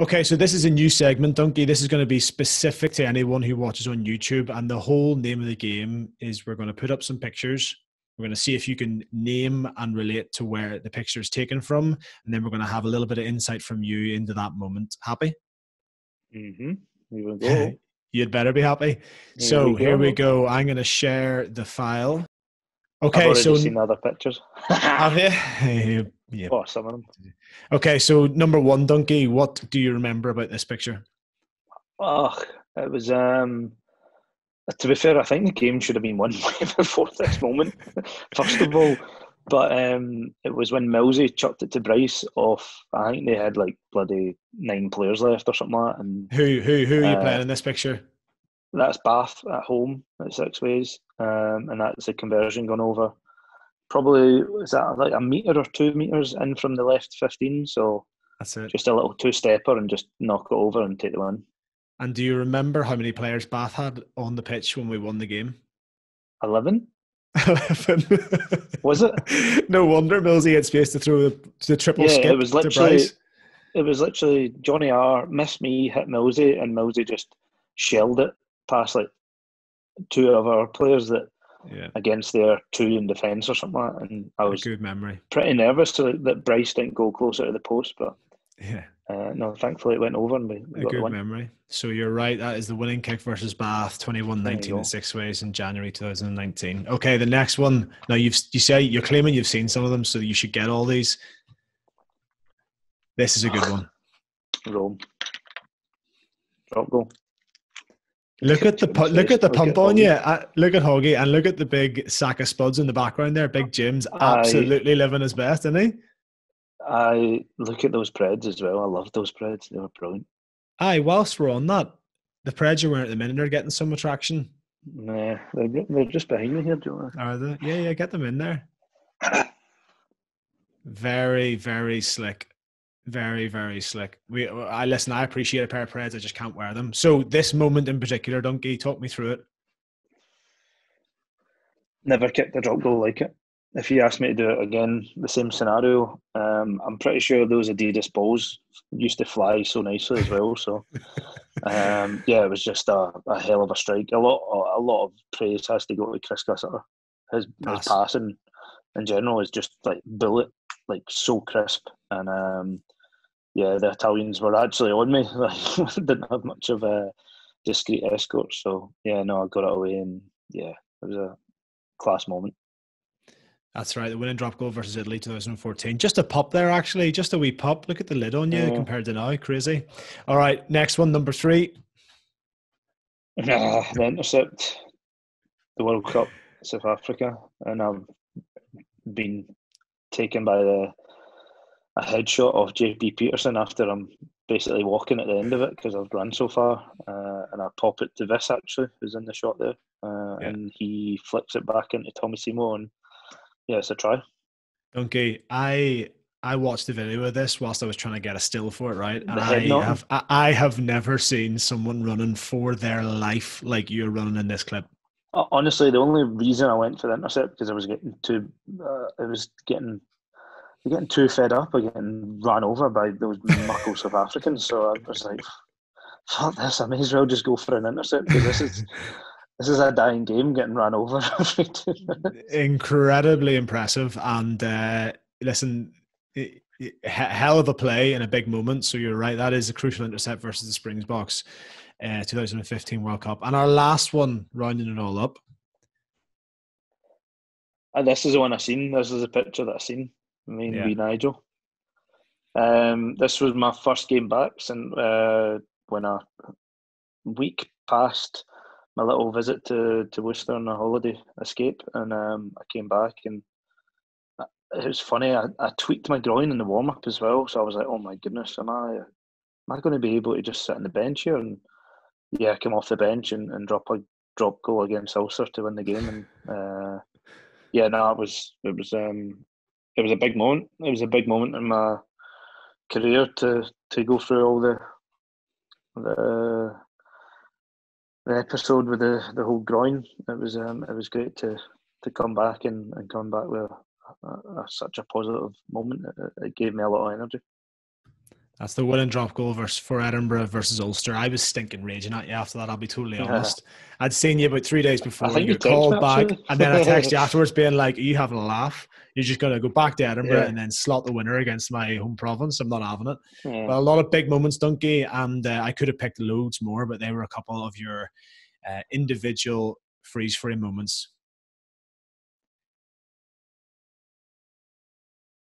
Okay, so this is a new segment, Dunky. This is going to be specific to anyone who watches on YouTube. And the whole name of the game is we're going to put up some pictures. We're going to see if you can name and relate to where the picture is taken from. And then we're going to have a little bit of insight from you into that moment. Happy? Mm-hmm. Here we go. You'd better be happy. Here we So here we go. go. I'm going to share the file. I've Okay, already so seen other pictures. have you? Yeah. Oh, some of them. Okay, so number one, Dunky, what do you remember about this picture? Oh, it was to be fair, I think the game should have been won way before this moment, first of all. But it was when Millsy chucked it to Bryce off. I think they had like bloody 9 players left or something like that. And Who are you playing in this picture? that's Bath at home at 6 ways. And that's the conversion gone over. Probably, is that like a metre or 2 metres in from the left 15? So That's it. just a little 2-stepper and just knock it over and take the win. And do you remember how many players Bath had on the pitch when we won the game? 11? 11. Was it? No wonder Millsy had space to throw the triple skip It was to Bryce. It was literally Johnny R missed me, hit Millsy, and Millsy just shelled it past like 2 of our players against their 2 in defence or something like that. And I was good memory. Pretty nervous that Bryce didn't go closer to the post, but yeah. No, thankfully it went over and we got good the win. Memory. So you're right. That is the winning kick versus Bath, 21-19 in 6 ways in January 2019. Okay, the next one. Now you say you're claiming you've seen some of them, so you should get all these. This is a good one. Rome. Drop goal. Look at the pump on you. Look at Hoggy and look at the big sack of spuds in the background there. Big Jim's absolutely living his best, isn't he? I look at those Preds as well. I love those Preds. They were brilliant. Aye, whilst we're on that, the Preds you're wearing at the minute are getting some attraction. Nah, they're just behind me here, Joe. Are they? Yeah, get them in there. Very, very slick. Very, very slick. I appreciate a pair of Preds. I just can't wear them. So this moment in particular, Dunky, talk me through it. Never kicked a drop goal like it. If you asked me to do it again, the same scenario, I'm pretty sure those Adidas balls used to fly so nicely as well. So, it was just a hell of a strike. A lot of praise has to go to Chris Gussiter. His passing in general is just like bullet, like so crisp. And the Italians were actually on me. Like, didn't have much of a discreet escort. So I got it away, and it was a class moment. That's right. The winning drop goal versus Italy 2014. Just a pop there, actually. Just a wee pop. Look at the lid on you compared to now. Crazy. All right. Next one, number 3. The intercept, the World Cup, South Africa. And I've been taken by a headshot of JP Peterson after I'm basically walking at the end of it because I've run so far. And I pop it to Viss, actually, who's in the shot there. And he flicks it back into Tommy Simo, and it's a try. Dunky, I watched the video of this whilst I was trying to get a still for it, right? And I have never seen someone running for their life like you're running in this clip. Honestly, the only reason I went for the intercept because I was getting too fed up of getting ran over by those muckle South Africans. So I was like, fuck this, I may as well just go for an intercept because this is a dying game getting ran over every 2 minutes. Incredibly impressive. And listen, hell of a play in a big moment. So you're right. That is a crucial intercept versus the Springboks 2015 World Cup. And our last one, rounding it all up. And this is the one I seen. This is a picture that I seen. Me and wee Nigel. This was my first game back since when a week passed my little visit to Worcester on a holiday escape, and I came back, and it was funny. I tweaked my groin in the warm up as well, so I was like, "Oh my goodness, am I going to be able to just sit on the bench here?" And I came off the bench and drop a drop goal against Ulster to win the game, and it was a big moment. It was a big moment in my career to go through all the episode with the whole groin. It was great to come back and come back with such a positive moment. It gave me a lot of energy. That's the winning drop goal for Edinburgh versus Ulster. I was stinking raging at you after that, I'll be totally honest. I'd seen you about 3 days I before. think You you got text me called back, actually. and then I text you afterwards being like, are you having a laugh? You're just going to go back to Edinburgh Yeah. and then slot the winner against my home province. I'm not having it. Yeah. But a lot of big moments, Dunky, and I could have picked loads more, but they were a couple of your individual freeze-frame moments.